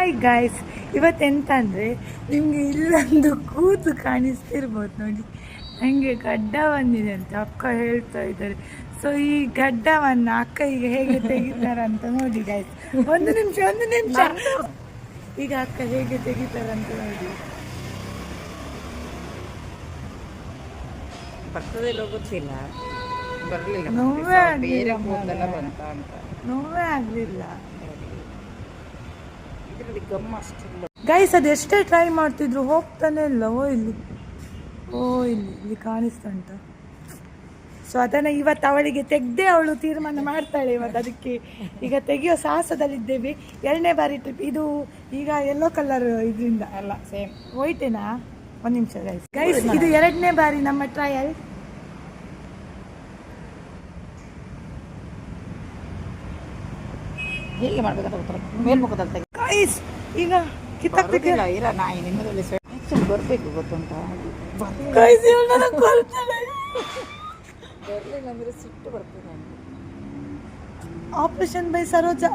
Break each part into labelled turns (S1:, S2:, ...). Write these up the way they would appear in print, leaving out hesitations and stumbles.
S1: Hi guys, ಇವತ್ತೆಂತ ಅಂದರೆ ನಿಮಗೆ ಇಲ್ಲೊಂದು ಕೂತು ಕಾಣಿಸ್ತಿರ್ಬೋದು ನೋಡಿ. ನನಗೆ ಗಡ್ಡ ಬಂದಿದೆ ಅಂತ ಅಕ್ಕ ಹೇಳ್ತಾ ಇದ್ದಾರೆ. ಸೊ ಈ ಗಡ್ಡವನ್ನು ಅಕ್ಕ ಈಗ ಹೇಗೆ ತೆಗಿತಾರೆ ಅಂತ ನೋಡಿ ಗಾಯ್ಸ್. ಒಂದು ನಿಮಿಷ ಈಗ ಅಕ್ಕ ಹೇಗೆ ತೆಗಿತಾರೆ ಅಂತ ನೋಡಿ.
S2: ಬರ್ತದೆ ಗೊತ್ತಿಲ್ಲ, ಬರಲಿಲ್ಲ,
S1: ನೋವೇ ಆಗಲಿಲ್ಲ ಗೈಸ್. ಅದು ಎಷ್ಟೇ ಟ್ರೈ ಮಾಡ್ತಿದ್ರು ಹೋಗ್ತಾನೆ ಇಲ್ಲ. ಇಲ್ಲಿ ಕಾಣಿಸ್ತಾ ಉಂಟ. ಸೊ ಅದನ್ನು ಇವತ್ತು ಅವಳಿಗೆ ತೆಗ್ದೇ ಅವಳು ತೀರ್ಮಾನ ಮಾಡ್ತಾಳೆ ಇವತ್ತು. ಅದಕ್ಕೆ ಈಗ ತೆಗಿಯೋ ಸಾಹಸದಲ್ಲಿದ್ದೇವೆ. 2ನೇ ಬಾರಿ ಟ್ರಿಪ್ ಇದು. ಈಗ ಯೆಲ್ಲೋ ಕಲರ್ ಇದರಿಂದ ಅಲ್ಲ, ಸೇಮ್ ವೈಟೇನಾ? ಒಂದು ನಿಮಿಷ ಗೈಸ್, ಇದು 2ನೇ ಬಾರಿ ನಮ್ಮ ಟ್ರಯಲ್.
S2: ಹೇಗೆ ಮಾಡಬೇಕಂತ ಮೇಲ್ಮುಖದಲ್ಲಿ
S1: ಗೈಸ್ ಈಗ ಕಿತ್ತಾಕ್ತಿಲ್ಲ.
S2: ನಾಯಿ ನಿಮ್ಮದಲ್ಲಿ ಬರಬೇಕು ಗೊತ್ತುಂಟ. ಬರಲಿಲ್ಲ ಅಂದರೆ ಸಿಟ್ಟು ಬರ್ತದೆ.
S1: ಆಪರೇಷನ್ ಬೈ ಸರೋಜಾ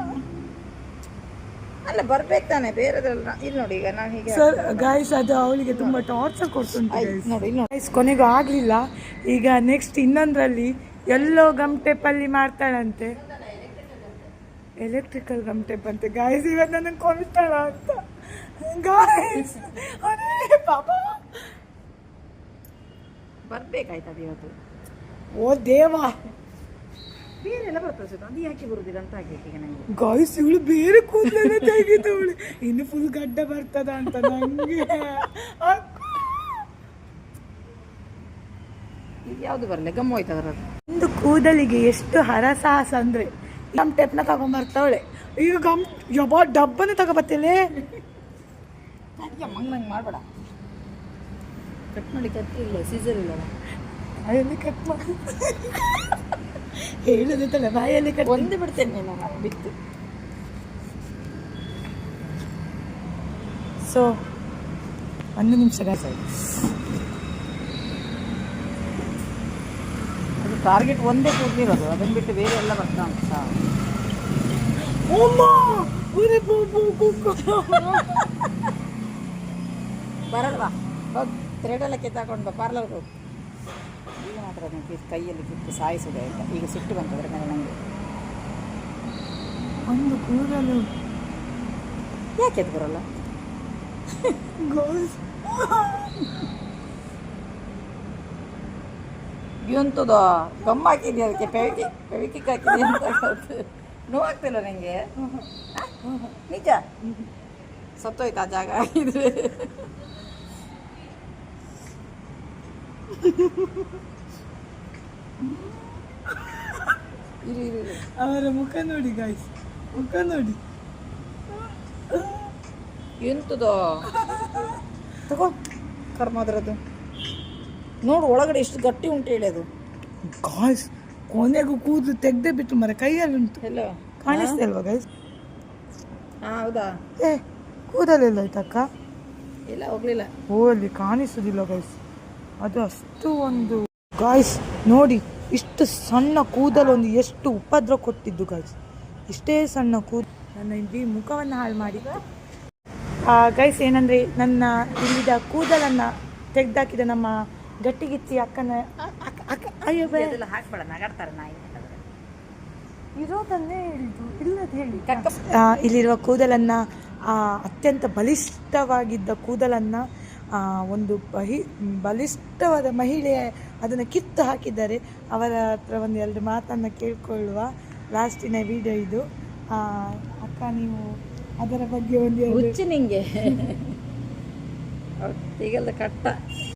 S2: ಅಲ್ಲ, ಬರ್ಬೇಕು ತಾನೆ, ಬೇರೆದಲ್ಲ. ಇಲ್ಲಿ ನೋಡಿ, ಈಗ ನಾನು ಹೀಗೆ
S1: ಗೈಸ್ ಅದು ಅವಳಿಗೆ ತುಂಬಾ ಟಾರ್ಚರ್ ಕೊಡ್ತುಂಟು
S2: ನೋಡಿ.
S1: ಗೈಸ್ ಕೊನೆಗೂ ಆಗ್ಲಿಲ್ಲ. ಈಗ ನೆಕ್ಸ್ಟ್ ಇನ್ನೊಂದ್ರಲ್ಲಿ ಎಲ್ಲೋ ಗಮ್ ಟೇಪಲ್ಲಿ ಮಾಡ್ತಾಳಂತೆ, ಎಲೆಕ್ಟ್ರಿಕಲ್ ಗಮ್ ಟೇಪ್ ಅಂತೆ. ಗಾಯ್ಸ್ ಇವತ್ತು ನನಗೆ ಕೊಲ್ತಾಳ ಅಂತ ಗಾಯ್ಸ್. ಪಾಪ
S2: ಬರ್ಬೇಕಾಯ್ತದ ಇವತ್ತು.
S1: ಓ ದೇವಾ,
S2: ಬೇರೆ ಎಲ್ಲ ಬರ್ತದೆ, ಅದು ಯಾಕೆ ಬರುದಿಲ್ಲ ಅಂತ ಆಗೈತೆ ಈಗ ನನಗೆ.
S1: ಗಾಯ್ಸ್ ಇವಳು ಬೇರೆ ಕೂದಲೆಲ್ಲ ತೆಗಿತವಳು, ಇನ್ನು ಫುಲ್ ಗಡ್ಡ ಬರ್ತದ ಅಂತ ನಂಗೆ.
S2: ಈಗ ಯಾವ್ದು ಬರಲ್ಲ, ಗಮ್ಮ ಹೋಯ್ತು ಅದರದ್ದು. ಒಂದು
S1: ಕೂದಲಿಗೆ ಎಷ್ಟು ಹರಸಾಹಸ ಅಂದ್ರೆ ಗಮ್ ಟೇಪ್ನ ತಗೊಂಬರ್ತಾವಳೆ. ಈಗ ಗಮ್ ಡಬ್ಬನ ತಗೊಬತ್ತಿಲ್ಲೇ.
S2: ಮಂಗ್ ಮಾಡಬೇಡ, ಕಟ್ ಮಾಡಿ ಕತ್ತಿ ಇಲ್ಲ, ಸೀಸರ್ ಇಲ್ಲ,
S1: ಬಾಯಲ್ಲಿ ಕಟ್ ಮಾಡಿ ಹೇಳುದಿತ್ತಲ್ಲ, ಬಾಯಲ್ಲಿ ಕಟ್
S2: ಒಂದು ಬಿಡ್ತೇನೆ ನಾನು ಬಿತ್ತು.
S1: ಸೊ 1 ನಿಮಿಷ
S2: ಅದು ಟಾರ್ಗೆಟ್ ಒಂದೇ ಕೂದಿರೋದು, ಅದನ್ನು ಬಿಟ್ಟು ಬೇರೆ ಎಲ್ಲ ಬರ್ತಾ ಉಂಟು. ಬರಲ್ವಾ? ಹೋಗಿ ಥ್ರೆಡೆಲ್ಲ ಕಿತ್ತಾಕೊಂಡು ಪಾರ್ಲರ್ಗೆ ಹೋಗಿ. ಈಗ ಮಾತ್ರ ಕೈಯಲ್ಲಿ ಕಿತ್ತು ಸಾಯಿಸಿದೆ ಅಂತ ಈಗ ಸಿಟ್ಟು ಬಂತದ್ರೆ ಮೇಲೆ ನನಗೆ.
S1: ಒಂದು ಕೂದಲು
S2: ಯಾಕೆ ಅದು ಬರಲ್ಲ? ಎಂತದ ಗಮ್ಮ ಹಾಕಿದ್ಯಾ ಅದಕ್ಕೆ? ಪೆವಿಕಿಕ್ ಹಾಕಿದ್ಯಾ ಅಂತ ನೋವಾಗ್ತಿಲ್ಲ ನನಗೆ. ನಿಜ ಸತ್ತೋಯ್ತು ಆ ಜಾಗ ಹಾಕಿದ್ರೆ.
S1: ಅವರ ಮುಖ ನೋಡಿ ಗಾಯ್ಸ್, ಮುಖ ನೋಡಿ.
S2: ಎಂತದ ತಗೋ ಕರ್ಮ ಅದರದ್ದು ನೋಡು, ಒಳಗಡೆ ಎಷ್ಟು ಗಟ್ಟಿ ಉಂಟು ಹೇಳಿ ಅದು.
S1: ಗಾಯ್ಸ್ ಕೊನೆಗೂ ಕೂದಲು ತೆಗ್ದೇ ಬಿಟ್ಟು ಮರ ಕೈಯಲ್ಲಿ ಉಂಟು.
S2: ಎಲ್ಲ
S1: ಕಾಣಿಸ್ತಾ ಇಲ್ವಾ ಗೈಸ್?
S2: ಹೌದಾ?
S1: ಕೂದಲೆಲ್ಲ ಆಯ್ತಕ್ಕ?
S2: ಇಲ್ಲ, ಹೋಗ್ಲಿಲ್ಲ.
S1: ಅಲ್ಲಿ ಕಾಣಿಸುದಿಲ್ಲ ಗೈಸ್, ಅದು ಅಷ್ಟು ಒಂದು. ಗಾಯ್ಸ್ ನೋಡಿ, ಇಷ್ಟು ಸಣ್ಣ ಕೂದಲು ಒಂದು ಎಷ್ಟು ಉಪದ್ರ ಕೊಟ್ಟಿದ್ದು ಗಾಯ್ಸ್. ಇಷ್ಟೇ ಸಣ್ಣ ಕೂದಲು ನನ್ನ ಇಡೀ ಮುಖವನ್ನು ಹಾಳು ಮಾಡಿತ್ತು ಗೈಸ್. ಏನಂದರೆ ನನ್ನ ಇಲ್ಲಿದ ಕೂದಲನ್ನು ತೆಗೆದಾಕಿದ ನಮ್ಮ ಗಟ್ಟಿಗಿತ್ತಿ ಅಕ್ಕನ ಅಯ್ಯೋ
S2: ಹಾಕ್ಬೇಡ, ನಗಾಡ್ತಾರೆ ನಾಯಿ.
S1: ಇರೋದನ್ನೇ ಹೇಳಿದ್ದು, ಇಲ್ಲದ ಹೇಳಿ. ಇಲ್ಲಿರುವ ಕೂದಲನ್ನು, ಅತ್ಯಂತ ಬಲಿಷ್ಠವಾಗಿದ್ದ ಕೂದಲನ್ನು ಒಂದು ಬಲಿಷ್ಠವಾದ ಮಹಿಳೆ ಅದನ್ನು ಕಿತ್ತು ಹಾಕಿದ್ದಾರೆ. ಅವರ ಹತ್ರ ಒಂದು 2 ಮಾತನ್ನು ಕೇಳ್ಕೊಳ್ಳುವ ಲಾಸ್ಟಿನ ವಿಡಿಯೋ ಇದು. ಅಕ್ಕ ನೀವು ಅದರ ಬಗ್ಗೆ ಒಂದು
S2: ಹುಚ್ಚು ನಿಂಗೆ ಈಗೆಲ್ಲ ಕಟ್ಟ